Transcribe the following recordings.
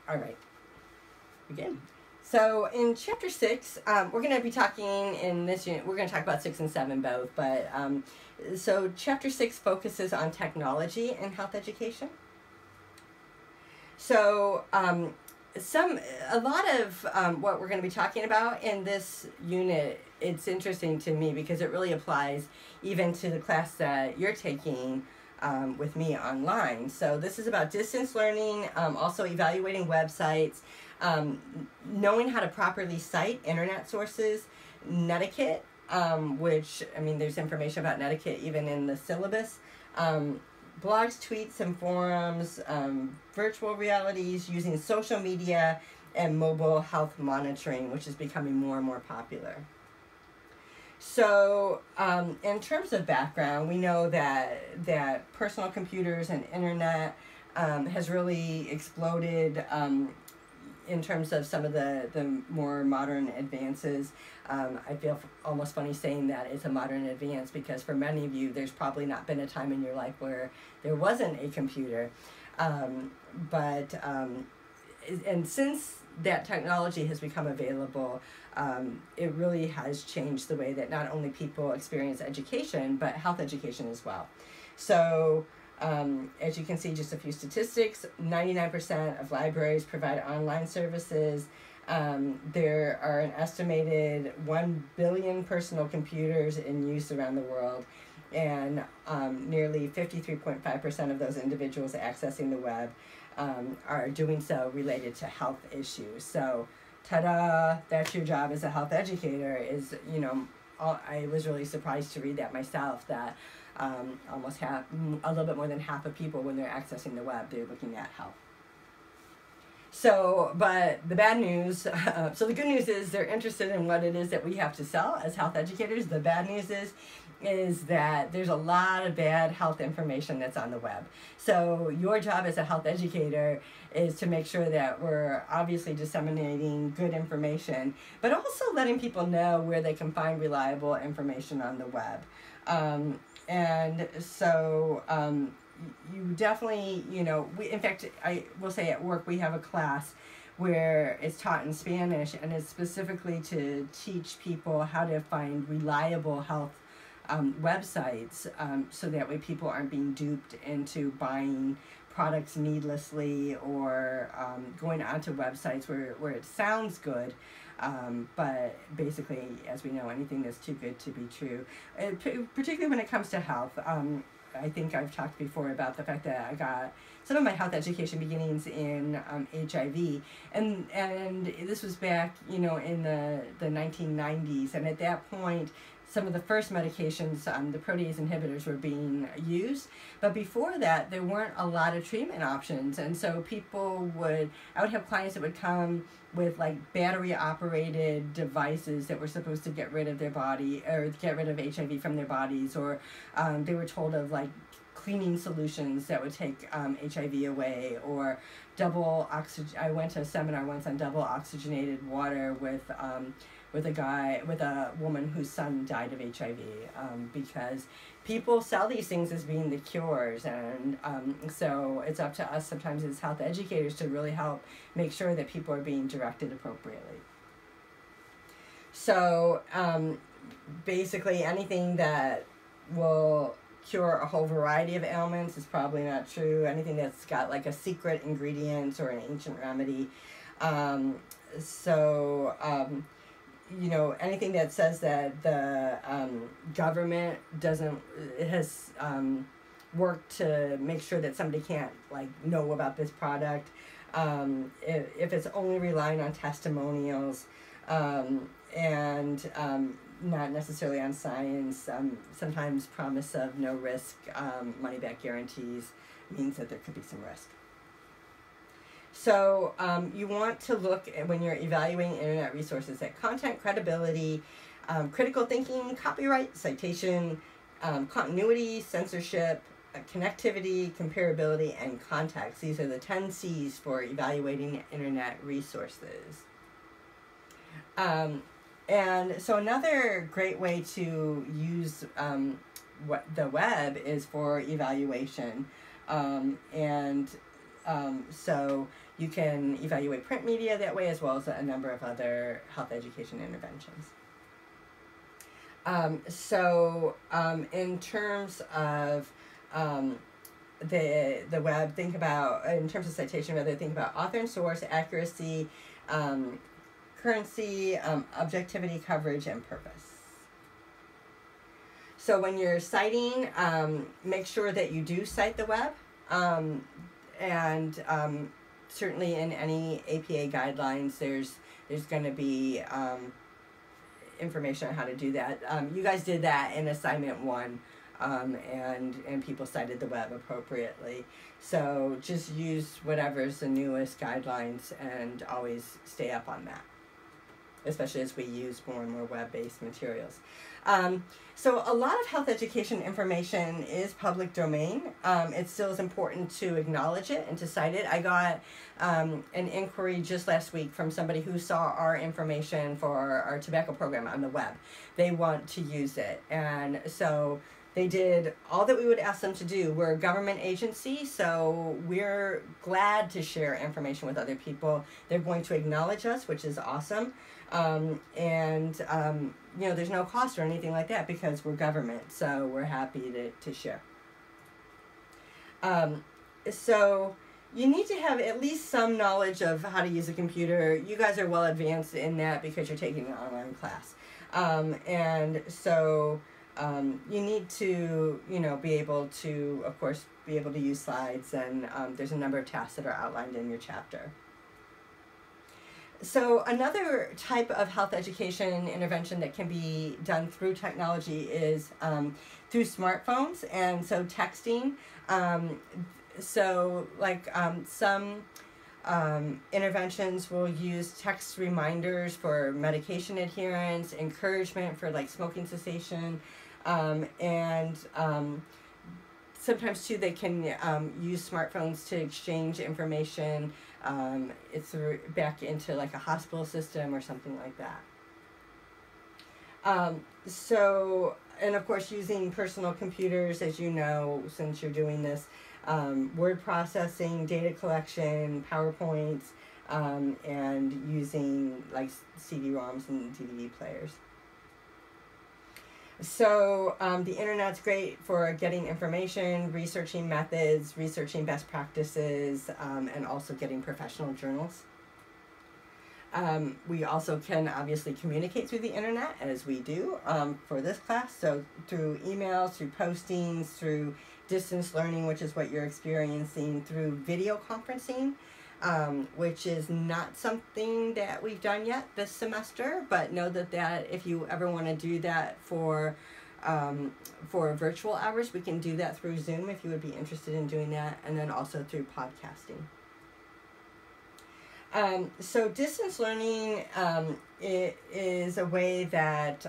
All right, begin. So in chapter 6, we're going to be talking in this unit, we're going to talk about 6 and 7 both, but so chapter 6 focuses on technology and health education. So a lot of what we're going to be talking about in this unit, it's interesting to me because it really applies even to the class that you're taking with me online. So this is about distance learning, also evaluating websites, knowing how to properly cite internet sources, netiquette, which, I mean, there's information about netiquette even in the syllabus, blogs, tweets, and forums, virtual realities, using social media, and mobile health monitoring, which is becoming more and more popular. So in terms of background, we know that personal computers and internet has really exploded in terms of some of the more modern advances. I feel almost funny saying that it's a modern advance because for many of you, there's probably not been a time in your life where there wasn't a computer. And since that technology has become available, it really has changed the way that not only people experience education, but health education as well. So as you can see, just a few statistics, 99% of libraries provide online services. There are an estimated 1 billion personal computers in use around the world, and nearly 53.5% of those individuals accessing the web are doing so related to health issues. So, ta-da, that's your job as a health educator is, you know, I was really surprised to read that myself, that almost half, a little bit more than half of people when they're accessing the web, they're looking at health. So, but the bad news, so the good news is they're interested in what it is that we have to sell as health educators. The bad news is that there's a lot of bad health information that's on the web. So your job as a health educator is to make sure that we're obviously disseminating good information, but also letting people know where they can find reliable information on the web. And so you definitely, you know, in fact, I will say at work we have a class where it's taught in Spanish, and it's specifically to teach people how to find reliable health websites, so that way people aren't being duped into buying products needlessly or going onto websites where it sounds good, but basically, as we know, anything that's too good to be true, particularly when it comes to health. I think I've talked before about the fact that I got some of my health education beginnings in HIV, and this was back, you know, in the 1990s, and at that point, some of the first medications, the protease inhibitors, were being used, but before that, there weren't a lot of treatment options, and so I would have clients that would come with like battery-operated devices that were supposed to get rid of their body, or get rid of HIV from their bodies, or they were told of like cleaning solutions that would take HIV away, or double oxygen. I went to a seminar once on double oxygenated water with a woman whose son died of HIV, because people sell these things as being the cures, and so it's up to us sometimes as health educators to really help make sure that people are being directed appropriately. So basically anything that will cure a whole variety of ailments is probably not true. Anything that's got like a secret ingredient or an ancient remedy. You know, anything that says that the government has worked to make sure that somebody can't like know about this product, if it's only relying on testimonials and not necessarily on science, sometimes promise of no risk, money back guarantees means that there could be some risk. So you want to look at, when you're evaluating internet resources, at content, credibility, critical thinking, copyright, citation, continuity, censorship, connectivity, comparability, and context. These are the 10 C's for evaluating internet resources. And so another great way to use the web is for evaluation. And So you can evaluate print media that way, as well as a number of other health education interventions. In terms of the web, think about, in terms of citation, rather think about author and source, accuracy, currency, objectivity, coverage, and purpose. So when you're citing, make sure that you do cite the web, and certainly in any APA guidelines, there's going to be information on how to do that. You guys did that in assignment 1, and people cited the web appropriately. So just use whatever's the newest guidelines and always stay up on that, especially as we use more and more web-based materials. So a lot of health education information is public domain. It still is important to acknowledge it and to cite it. I got an inquiry just last week from somebody who saw our information for our tobacco program on the web. They want to use it, and so they did all that we would ask them to do. We're a government agency, so we're glad to share information with other people. They're going to acknowledge us, which is awesome. You know, there's no cost or anything like that because we're government, so we're happy to share. So you need to have at least some knowledge of how to use a computer. You guys are well advanced in that because you're taking an online class. You need to, you know, be able to, of course, be able to use slides, and there's a number of tasks that are outlined in your chapter. So another type of health education intervention that can be done through technology is through smartphones, and so texting. Some interventions will use text reminders for medication adherence, encouragement for like smoking cessation, sometimes too they can use smartphones to exchange information. It's back into like a hospital system or something like that. And of course using personal computers, as you know, since you're doing this, word processing, data collection, PowerPoints, and using like CD-ROMs and DVD players. So the internet's great for getting information, researching methods, researching best practices, and also getting professional journals. We also can obviously communicate through the internet, as we do for this class, so through emails, through postings, through distance learning, which is what you're experiencing, through video conferencing, which is not something that we've done yet this semester, but know that if you ever want to do that for virtual hours, we can do that through Zoom if you would be interested in doing that, and then also through podcasting. So distance learning it is a way that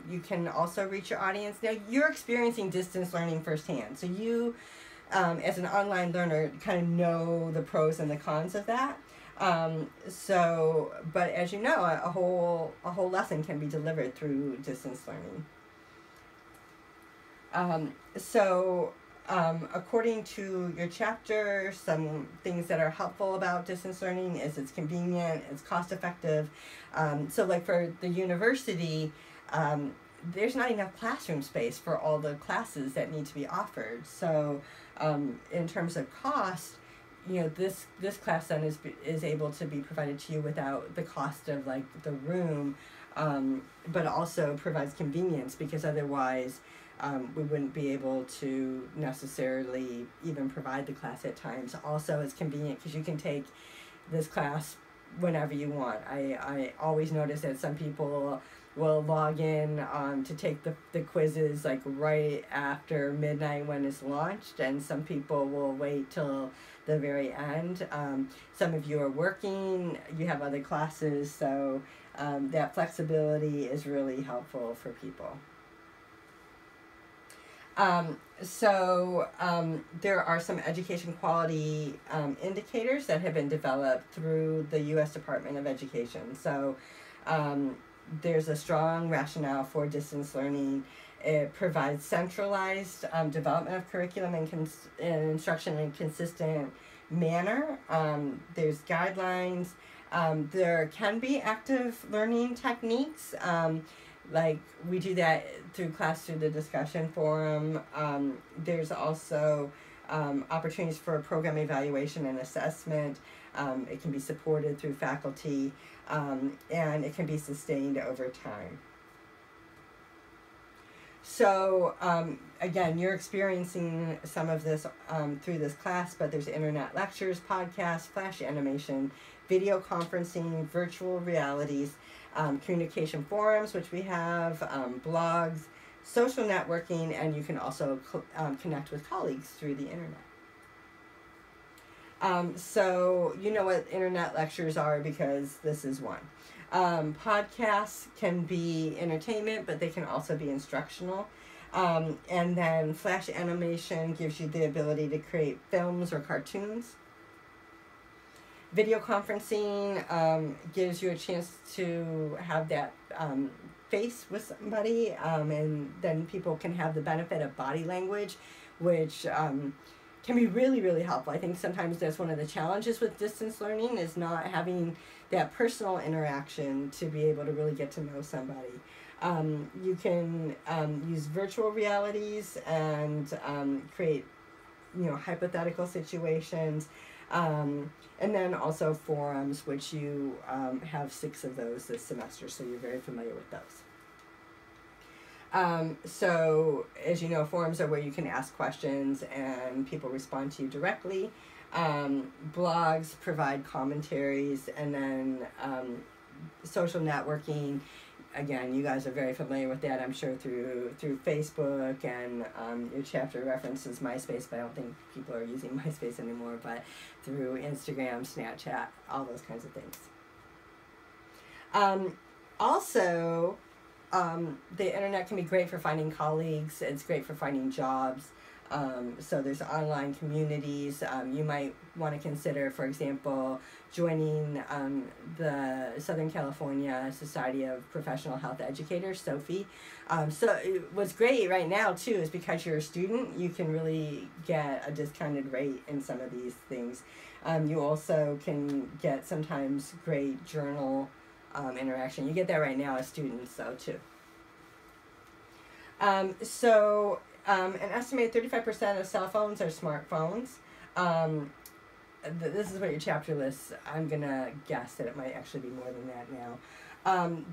you can also reach your audience. Now you're experiencing distance learning firsthand, so you as an online learner kind of know the pros and the cons of that. But as you know, a whole lesson can be delivered through distance learning. According to your chapter, some things that are helpful about distance learning is it's convenient, it's cost effective. So like for the university, there's not enough classroom space for all the classes that need to be offered. So in terms of cost, you know, this class then is able to be provided to you without the cost of like the room, but also provides convenience, because otherwise we wouldn't be able to necessarily even provide the class at times. Also, it's convenient because you can take this class whenever you want. I always notice that some people will log in to take the quizzes like right after midnight when it's launched, and some people will wait till the very end. Some of you are working, you have other classes, so that flexibility is really helpful for people. There are some education quality indicators that have been developed through the U.S. Department of Education. So there's a strong rationale for distance learning. It provides centralized development of curriculum and instruction and consistent manner. There's guidelines. There can be active learning techniques. Like we do that through the discussion forum. There's also opportunities for program evaluation and assessment. It can be supported through faculty, and it can be sustained over time. So again, you're experiencing some of this through this class, but there's internet lectures, podcasts, flash animation, video conferencing, virtual realities, communication forums, which we have, blogs, social networking, and you can also connect with colleagues through the internet. So you know what internet lectures are because this is one. Podcasts can be entertainment, but they can also be instructional. And then flash animation gives you the ability to create films or cartoons. Video conferencing gives you a chance to have that face with somebody, and then people can have the benefit of body language, which can be really, really helpful. I think sometimes that's one of the challenges with distance learning is not having that personal interaction to be able to really get to know somebody. You can use virtual realities and create, hypothetical situations. And then also forums, which you have 6 of those this semester, so you're very familiar with those. So, as you know, forums are where you can ask questions and people respond to you directly. Blogs provide commentaries, and then social networking. Again, you guys are very familiar with that, I'm sure, through Facebook, and your chapter references MySpace, but I don't think people are using MySpace anymore, but through Instagram, Snapchat, all those kinds of things. Also, the internet can be great for finding colleagues. It's great for finding jobs. So there's online communities. You might want to consider, for example, joining the Southern California Society of Professional Health Educators, SOPHE. So what's great right now, too, is because you're a student, you can really get a discounted rate in some of these things. You also can get sometimes great journal interaction. You get that right now as students, though, too. An estimated 35% of cell phones are smartphones. This is what your chapter lists. I'm going to guess that it might actually be more than that now.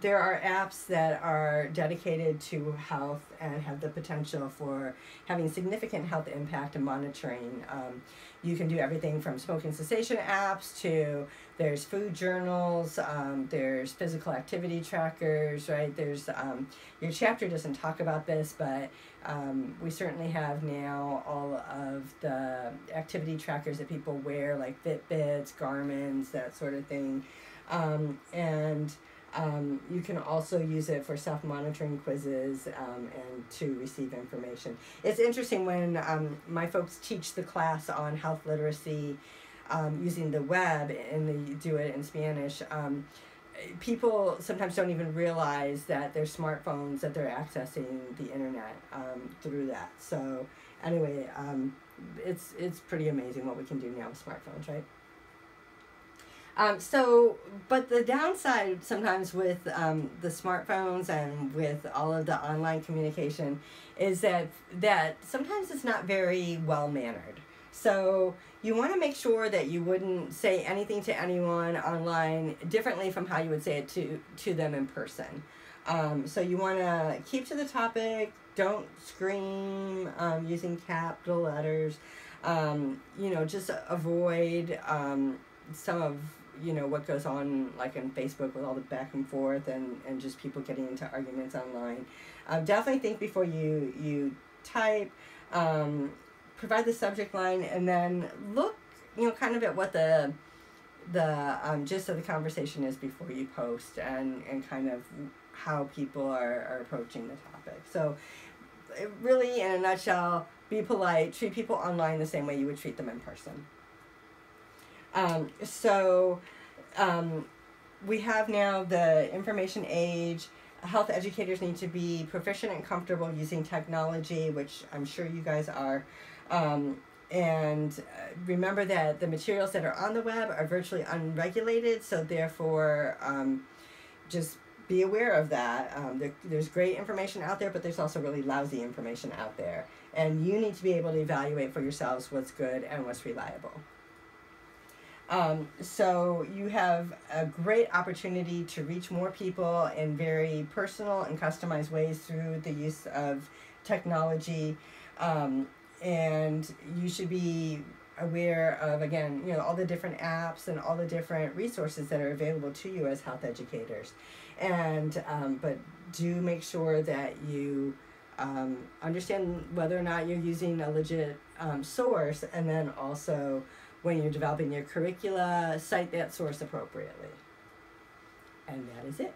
There are apps that are dedicated to health and have the potential for having significant health impact and monitoring. You can do everything from smoking cessation apps to there's food journals, there's physical activity trackers, right? There's your chapter doesn't talk about this, but we certainly have now all of the activity trackers that people wear, like Fitbits, Garmin's, that sort of thing. You can also use it for self-monitoring quizzes and to receive information. It's interesting when my folks teach the class on health literacy using the web, and they do it in Spanish. People sometimes don't even realize that their smartphones, that they're accessing the internet through that. So anyway, it's pretty amazing what we can do now with smartphones, right? But the downside sometimes with the smartphones and with all of the online communication is that sometimes it's not very well mannered. So you want to make sure that you wouldn't say anything to anyone online differently from how you would say it to them in person. So you want to keep to the topic, don't scream using capital letters, just avoid some of what goes on like on Facebook with all the back and forth and just people getting into arguments online. Definitely think before you type, provide the subject line, and then look kind of at what the gist of the conversation is before you post, and kind of how people are approaching the topic. So really, in a nutshell, be polite, treat people online the same way you would treat them in person. We have now the information age. Health educators need to be proficient and comfortable using technology, which I'm sure you guys are. And remember that the materials that are on the web are virtually unregulated, so therefore just be aware of that. There's great information out there, but there's also really lousy information out there. And you need to be able to evaluate for yourselves what's good and what's reliable. So you have a great opportunity to reach more people in very personal and customized ways through the use of technology. And you should be aware of, again, all the different apps and all the different resources that are available to you as health educators. And but do make sure that you understand whether or not you're using a legit source, and then also when you're developing your curricula, cite that source appropriately. And that is it.